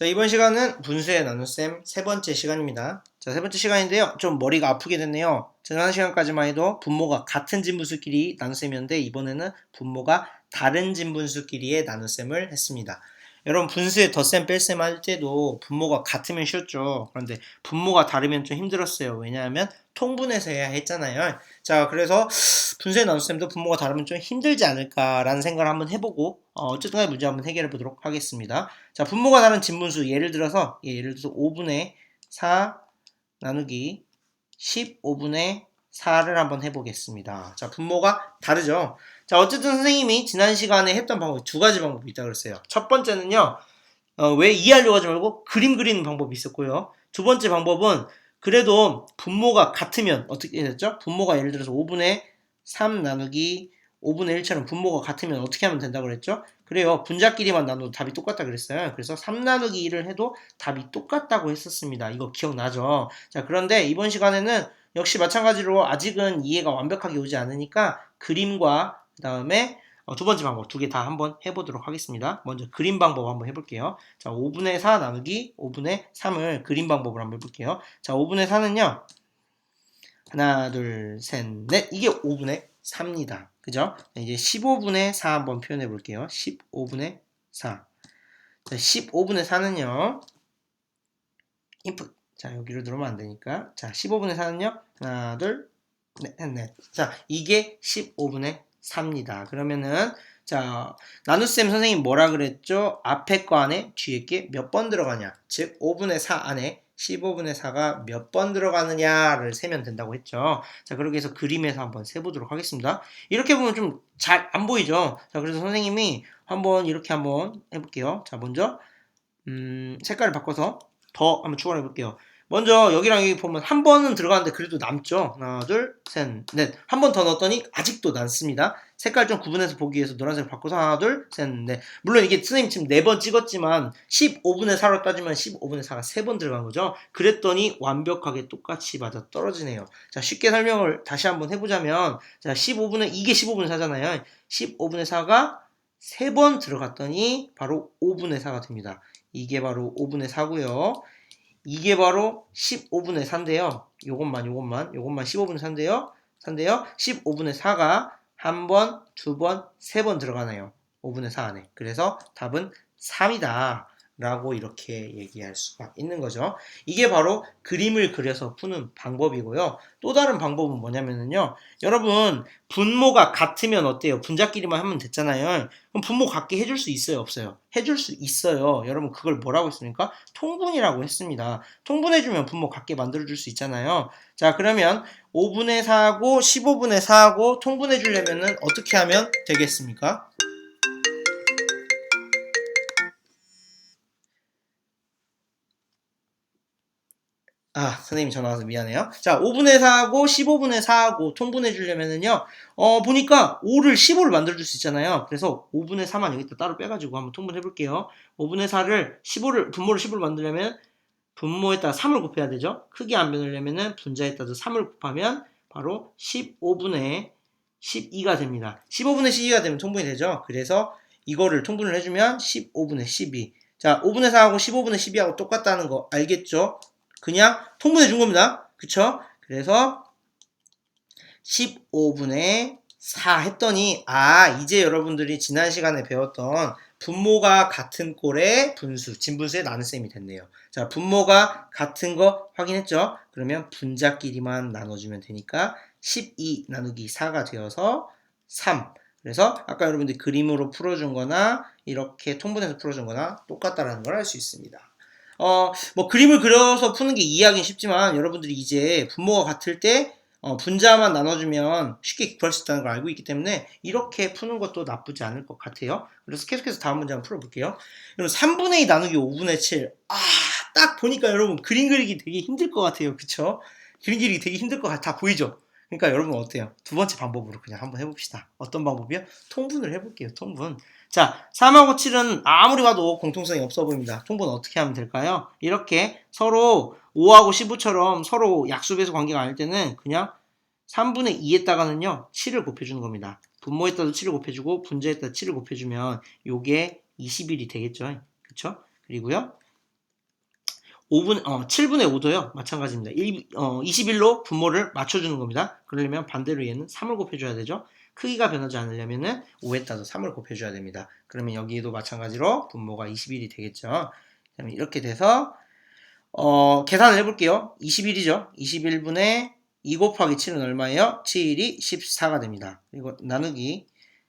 자, 이번 시간은 분수의 나눗셈 세 번째 시간입니다. 자, 세 번째 시간인데요. 좀 머리가 아프게 됐네요. 지난 시간까지만 해도 분모가 같은 진분수끼리 나눗셈이었는데 이번에는 분모가 다른 진분수끼리의 나눗셈을 했습니다. 여러분 분수의 덧셈 뺄셈 할 때도 분모가 같으면 쉬웠죠. 그런데 분모가 다르면 좀 힘들었어요. 왜냐하면 통분해서 해야 했잖아요. 자, 그래서 분수의 나눗셈도 분모가 다르면 좀 힘들지 않을까라는 생각을 한번 해보고 어쨌든 간에 문제 한번 해결해 보도록 하겠습니다. 자, 분모가 다른 진분수 예를 들어서 5분의 4 나누기 15분의 4를 한번 해보겠습니다. 자, 분모가 다르죠. 자, 어쨌든 선생님이 지난 시간에 했던 방법이 두 가지 방법이 있다고 그랬어요. 첫 번째는요, 왜 이해하려고 하지 말고 그림 그리는 방법이 있었고요. 두 번째 방법은 그래도 분모가 같으면 어떻게 됐죠? 분모가 예를 들어서 5분의 3 나누기 5분의 1처럼 분모가 같으면 어떻게 하면 된다고 그랬죠? 그래요. 분자끼리만 나눠도 답이 똑같다 그랬어요. 그래서 3 나누기 1을 해도 답이 똑같다고 했었습니다. 이거 기억나죠? 자, 그런데 이번 시간에는 역시 마찬가지로 아직은 이해가 완벽하게 오지 않으니까 그림과 그 다음에 두 번째 방법 두 개 다 한번 해보도록 하겠습니다. 먼저 그림 방법 한번 해볼게요. 자, 5분의 4 나누기 5분의 3을 그림 방법으로 한번 해볼게요. 자, 5분의 4는요. 하나, 둘, 셋, 넷. 이게 5분의 4입니다. 그죠? 이제 15분의 4 한번 표현해 볼게요. 15분의 4. 자, 15분의 4는요. 인풋. 자, 여기로 들어오면 안 되니까. 자, 15분의 4는요. 하나, 둘, 넷, 넷. 자, 이게 15분의 4입니다. 그러면은 자, 나눗셈 선생님 뭐라 그랬죠? 앞에 거 안에 뒤에 게 몇 번 들어가냐? 즉 5분의 4 안에 15분의 4가 몇 번 들어가느냐를 세면 된다고 했죠. 자, 그렇게 해서 그림에서 한번 세보도록 하겠습니다. 이렇게 보면 좀 잘 안 보이죠? 자, 그래서 선생님이 한번 이렇게 한번 해볼게요. 자, 먼저 색깔을 바꿔서 더 한번 추가해 볼게요. 먼저 여기랑 여기 보면 한 번은 들어가는데 그래도 남죠. 하나, 둘, 셋, 넷. 한 번 더 넣었더니 아직도 남습니다. 색깔 좀 구분해서 보기 위해서 노란색을 바꿔서 하나, 둘, 셋, 넷. 물론 이게 선생님 지금 4번 찍었지만 15분의 4로 따지면 15분의 4가 3번 들어간 거죠. 그랬더니 완벽하게 똑같이 맞아 떨어지네요. 자, 쉽게 설명을 다시 한번 해보자면 자, 15분의 이게 15분의 4잖아요. 15분의 4가 3번 들어갔더니 바로 5분의 4가 됩니다. 이게 바로 5분의 4고요. 이게 바로 15분의 4인데요. 요것만 15분의 4인데요. 15분의 4가 한 번, 두 번, 세 번 들어가네요. 5분의 4 안에. 그래서 답은 3이다. 라고 이렇게 얘기할 수가 있는 거죠. 이게 바로 그림을 그려서 푸는 방법이고요. 또 다른 방법은 뭐냐면요. 여러분 분모가 같으면 어때요? 분자끼리만 하면 됐잖아요. 그럼 분모 같게 해줄 수 있어요? 없어요? 해줄 수 있어요. 여러분 그걸 뭐라고 했습니까? 통분이라고 했습니다. 통분해주면 분모 같게 만들어줄 수 있잖아요. 자, 그러면 5분의 4하고 15분의 4하고 통분해주려면 어떻게 하면 되겠습니까? 선생님이 전화 와서 미안해요. 자, 5분의 4하고 15분의 4하고 통분해 주려면은요, 보니까 5를 15를 만들어줄 수 있잖아요. 그래서 5분의 4만 여기다 따로 빼가지고 한번 통분해 볼게요. 5분의 4를 분모를 15로 만들려면 분모에다가 3을 곱해야 되죠. 크게 안 변하려면은 분자에다가 3을 곱하면 바로 15분의 12가 됩니다. 15분의 12가 되면 통분이 되죠. 그래서 이거를 통분을 해주면 15분의 12. 자, 5분의 4하고 15분의 12하고 똑같다는 거 알겠죠? 그냥 통분해 준 겁니다. 그쵸? 그래서 15분의 4 했더니 이제 여러분들이 지난 시간에 배웠던 분모가 같은 꼴의 분수, 진분수의 나눗셈이 됐네요. 자, 분모가 같은 거 확인했죠? 그러면 분자끼리만 나눠주면 되니까 12 나누기 4가 되어서 3. 그래서 아까 여러분들이 그림으로 풀어준 거나 이렇게 통분해서 풀어준 거나 똑같다라는 걸 알 수 있습니다. 뭐 그림을 그려서 푸는 게 이해하기는 쉽지만 여러분들이 이제 분모가 같을 때 분자만 나눠주면 쉽게 구할 수 있다는 걸 알고 있기 때문에 이렇게 푸는 것도 나쁘지 않을 것 같아요. 그래서 계속해서 다음 문제 한번 풀어볼게요. 여러분 3분의 2 나누기 5분의 7. 딱 보니까 여러분 그림 그리기 되게 힘들 것 같아요. 그쵸? 그림 그리기 되게 힘들 것 같아 보이죠? 그러니까 여러분 어때요? 두 번째 방법으로 그냥 한번 해봅시다. 어떤 방법이요? 통분을 해볼게요. 통분. 자, 3하고 7은 아무리 봐도 공통성이 없어 보입니다. 통분 어떻게 하면 될까요? 이렇게 서로 5하고 15처럼 서로 약수배수 관계가 아닐 때는 그냥 3분의 2에다가는요 7을 곱해주는 겁니다. 분모에다도 7을 곱해주고 분자에다 7을 곱해주면 요게 21이 되겠죠. 그쵸? 그리고요 7분의 5도요. 마찬가지입니다. 21로 분모를 맞춰주는 겁니다. 그러려면 반대로 얘는 3을 곱해줘야 되죠. 크기가 변하지 않으려면은 5에 따라서 3을 곱해줘야 됩니다. 그러면 여기에도 마찬가지로 분모가 21이 되겠죠. 이렇게 돼서 계산을 해볼게요. 21이죠. 21분의 2 곱하기 7은 얼마예요? 7이 14가 됩니다. 그리고 나누기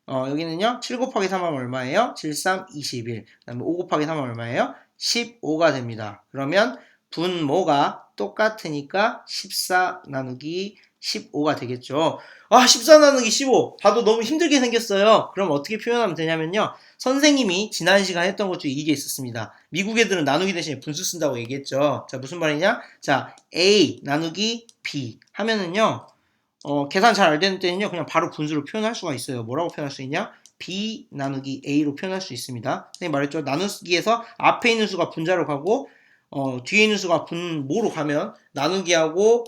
여기는요. 7 곱하기 3하면 얼마예요? 7, 3, 21. 그 다음에 5 곱하기 3하면 얼마예요? 15가 됩니다. 그러면 분모가 똑같으니까 14 나누기 15가 되겠죠. 14 나누기 15. 봐도 너무 힘들게 생겼어요. 그럼 어떻게 표현하면 되냐면요. 선생님이 지난 시간에 했던 것 중에 이게 있었습니다. 미국 애들은 나누기 대신에 분수 쓴다고 얘기했죠. 자, 무슨 말이냐? 자, A 나누기 B 하면은요. 계산 잘 안 되는 때는요. 그냥 바로 분수로 표현할 수가 있어요. 뭐라고 표현할 수 있냐? B 나누기 A로 표현할 수 있습니다. 선생님 말했죠. 나누기에서 앞에 있는 수가 분자로 가고 뒤에 있는 수가 분모로 가면 나누기하고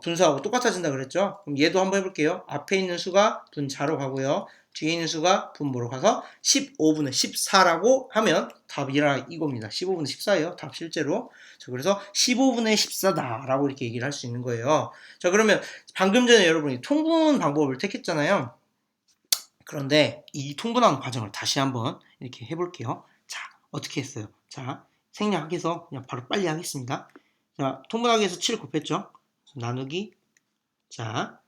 분수하고 똑같아진다 그랬죠. 그럼 얘도 한번 해볼게요. 앞에 있는 수가 분자로 가고요. 뒤에 있는 수가 분모로 가서 15분의 14라고 하면 답이라 이겁니다. 15분의 14예요. 답 실제로. 자, 그래서 15분의 14다 라고 이렇게 얘기를 할 수 있는 거예요. 자, 그러면 방금 전에 여러분이 통분 방법을 택했잖아요. 그런데 이 통분하는 과정을 다시 한번 이렇게 해볼게요. 자, 어떻게 했어요? 자, 생략해서 그냥 바로 빨리 하겠습니다. 자, 통분하기 위해서 7 곱했죠? 나누기. 자,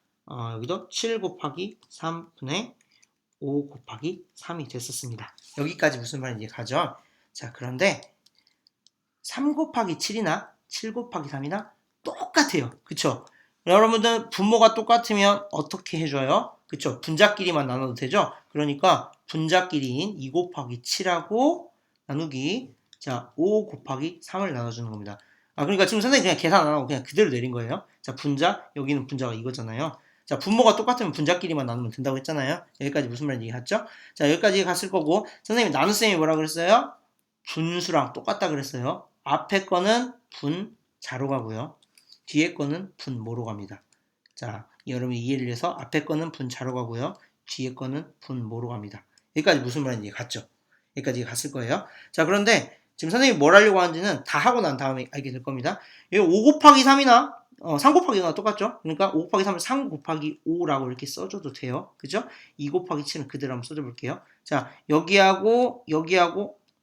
여기도 7 곱하기 3분의 5 곱하기 3이 됐었습니다. 여기까지 무슨 말인지 가죠? 자, 그런데 3 곱하기 7이나 7 곱하기 3이나 똑같아요. 그쵸? 여러분들 분모가 똑같으면 어떻게 해줘요? 그쵸? 분자끼리만 나눠도 되죠? 그러니까 분자끼리인 2 곱하기 7하고 나누기 자 5 곱하기 3을 나눠주는 겁니다. 그러니까 지금 선생님 그냥 계산 안 하고 그냥 그대로 내린 거예요. 자, 분자, 여기는 분자가 이거잖아요. 자, 분모가 똑같으면 분자끼리만 나누면 된다고 했잖아요. 여기까지 무슨 말인지 이해갔죠? 자, 여기까지 갔을 거고 선생님이 나눗셈이 뭐라 그랬어요? 분수랑 똑같다 그랬어요. 앞에 거는 분자로 가고요. 뒤에 거는 분모로 갑니다. 자, 여러분이 이해를 해서 앞에 거는 분자로 가고요. 뒤에 거는 분모로 갑니다. 여기까지 무슨 말인지 갔죠? 여기까지 갔을 거예요. 자, 그런데 지금 선생님이 뭘 하려고 하는지는 다 하고 난 다음에 알게 될 겁니다. 여기 5 곱하기 3이나 3 곱하기 5나 똑같죠? 그러니까 5 곱하기 3을 3 곱하기 5라고 이렇게 써줘도 돼요. 그죠? 2 곱하기 7은 그대로 한번 써줘 볼게요. 자, 여기하고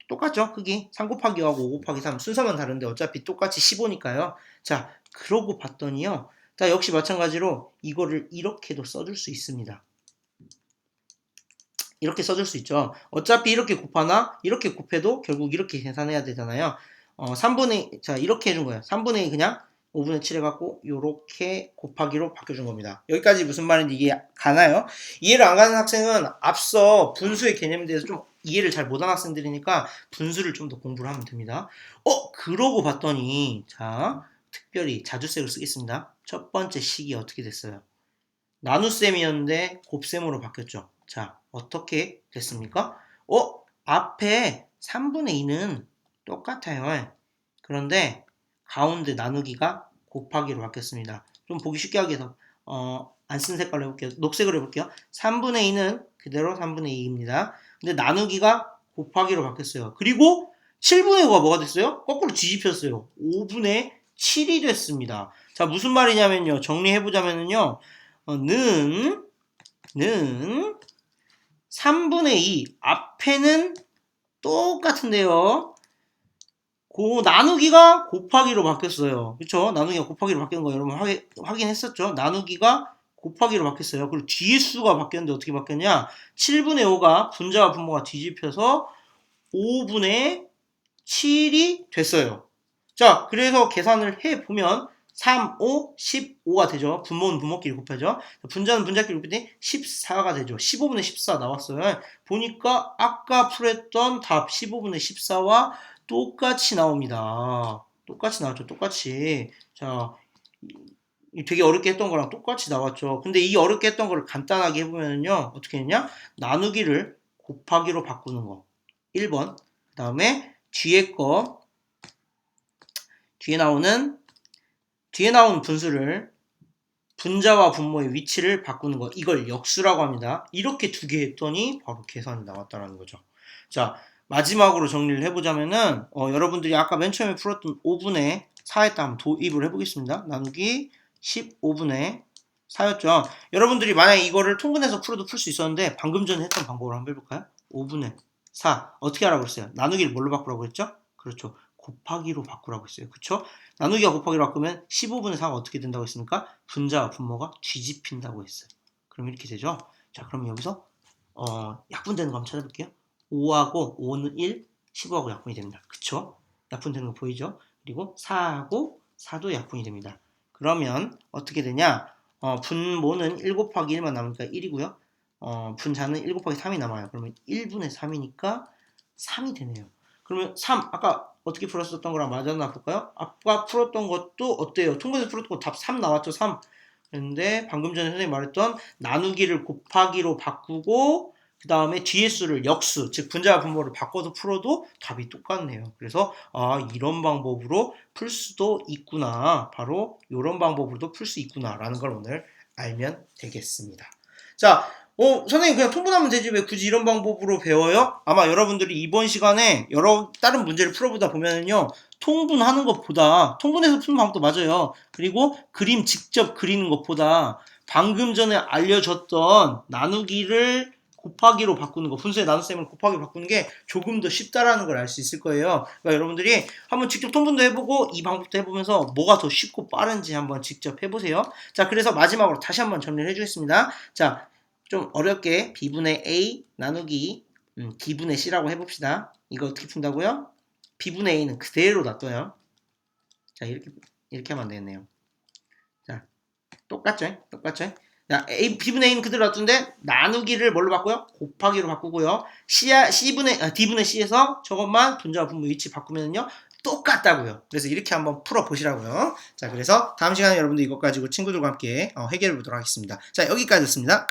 똑같죠? 크기 3 곱하기 5하고 5 곱하기 3 순서만 다른데 어차피 똑같이 15니까요. 자, 그러고 봤더니요. 자, 역시 마찬가지로 이거를 이렇게도 써줄 수 있습니다. 이렇게 써줄 수 있죠. 어차피 이렇게 곱하나 이렇게 곱해도 결국 이렇게 계산해야 되잖아요. 3분의 자 이렇게 해준 거예요. 3분의 2 그냥 5분의 7 해갖고 요렇게 곱하기로 바뀌어준 겁니다. 여기까지 무슨 말인지 이해 가나요? 이해를 안 가는 학생은 앞서 분수의 개념에 대해서 좀 이해를 잘 못한 학생들이니까 분수를 좀 더 공부를 하면 됩니다. 그러고 봤더니 자 특별히 자주색을 쓰겠습니다. 첫 번째 식이 어떻게 됐어요? 나눗셈이었는데 곱셈으로 바뀌었죠. 자, 어떻게 됐습니까? 앞에 3분의 2는 똑같아요. 그런데 가운데 나누기가 곱하기로 바뀌었습니다. 좀 보기 쉽게 하기 위해서 안 쓴 색깔로 해볼게요. 녹색으로 해볼게요. 3분의 2는 그대로 3분의 2입니다. 근데 나누기가 곱하기로 바뀌었어요. 그리고 7분의 5가 뭐가 됐어요? 거꾸로 뒤집혔어요. 5분의 7이 됐습니다. 자, 무슨 말이냐면요. 정리해보자면요. 는 3분의 2 앞에는 똑같은데요. 나누기가 곱하기로 바뀌었어요. 그쵸? 나누기가 곱하기로 바뀐 거 여러분 확인했었죠? 나누기가 곱하기로 바뀌었어요. 그리고 뒤에 수가 바뀌었는데 어떻게 바뀌었냐? 7분의 5가 분자와 분모가 뒤집혀서 5분의 7이 됐어요. 자, 그래서 계산을 해보면 3, 5, 15가 되죠. 분모는 분모끼리 곱하죠. 분자는 분자끼리 곱했더니 14가 되죠. 15분의 14 나왔어요. 보니까 아까 풀었던 답 15분의 14와 똑같이 나옵니다. 똑같이 나왔죠. 똑같이. 자, 되게 어렵게 했던 거랑 똑같이 나왔죠. 근데 이 어렵게 했던 거를 간단하게 해보면요. 어떻게 했냐? 나누기를 곱하기로 바꾸는 거. 1번. 그 다음에 뒤에 나오는 분수를 분자와 분모의 위치를 바꾸는 거. 이걸 역수라고 합니다. 이렇게 두 개 했더니 바로 계산이 나왔다는 거죠. 자, 마지막으로 정리를 해보자면은 여러분들이 아까 맨 처음에 풀었던 5분의 4에다 한번 도입을 해보겠습니다. 나누기 15분의 4였죠. 여러분들이 만약에 이거를 통분해서 풀어도 풀 수 있었는데 방금 전에 했던 방법으로 한번 해볼까요? 5분의 4 어떻게 하라고 했어요? 나누기를 뭘로 바꾸라고 했죠? 그렇죠. 곱하기로 바꾸라고 했어요. 그렇죠? 나누기와 곱하기로 바꾸면 15분의 4가 어떻게 된다고 했습니까? 분자와 분모가 뒤집힌다고 했어요. 그럼 이렇게 되죠. 자, 그럼 여기서 약분되는 거 한번 찾아볼게요. 5하고 5는 1, 15하고 약분이 됩니다. 그쵸? 약분되는 거 보이죠? 그리고 4하고 4도 약분이 됩니다. 그러면 어떻게 되냐? 분모는 1 곱하기 1만 남으니까 1이고요. 분자는 1 곱하기 3이 남아요. 그러면 1분의 3이니까 3이 되네요. 그러면 3, 아까 어떻게 풀었었던 거랑 맞았나 볼까요? 아까 풀었던 것도 어때요? 통분해서 풀었던 거 답 3 나왔죠? 3. 그런데 방금 전에 선생님이 말했던 나누기를 곱하기로 바꾸고 그 다음에 뒤의 수를 역수, 즉 분자와 분모를 바꿔서 풀어도 답이 똑같네요. 그래서 이런 방법으로 풀 수도 있구나. 바로 이런 방법으로도 풀 수 있구나 라는 걸 오늘 알면 되겠습니다. 자, 선생님 그냥 통분하면 되지 왜 굳이 이런 방법으로 배워요? 아마 여러분들이 이번 시간에 여러 다른 문제를 풀어보다 보면은요. 통분하는 것보다 통분해서 푸는 방법도 맞아요. 그리고 그림 직접 그리는 것보다 방금 전에 알려줬던 나누기를 곱하기로 바꾸는 거, 분수의 나눗셈을 곱하기로 바꾸는 게 조금 더 쉽다라는 걸 알 수 있을 거예요. 그러니까 여러분들이 한번 직접 통분도 해보고 이 방법도 해보면서 뭐가 더 쉽고 빠른지 한번 직접 해보세요. 자, 그래서 마지막으로 다시 한번 정리를 해주겠습니다. 자, 좀 어렵게 b분의 a 나누기 d분의 c라고 해봅시다. 이거 어떻게 푼다고요? b분의 a는 그대로 놔둬요. 자, 이렇게 하면 안 되겠네요. 자, 똑같죠? 똑같죠? 자, b분의 a는 그대로 놔두는데 나누기를 뭘로 바꾸요? 곱하기로 바꾸고요. d분의 c에서 저것만 분자와 분모 위치 바꾸면요. 똑같다고요. 그래서 이렇게 한번 풀어보시라고요. 자, 그래서 다음 시간에 여러분들 이것 가지고 친구들과 함께 해결해 보도록 하겠습니다. 자, 여기까지였습니다.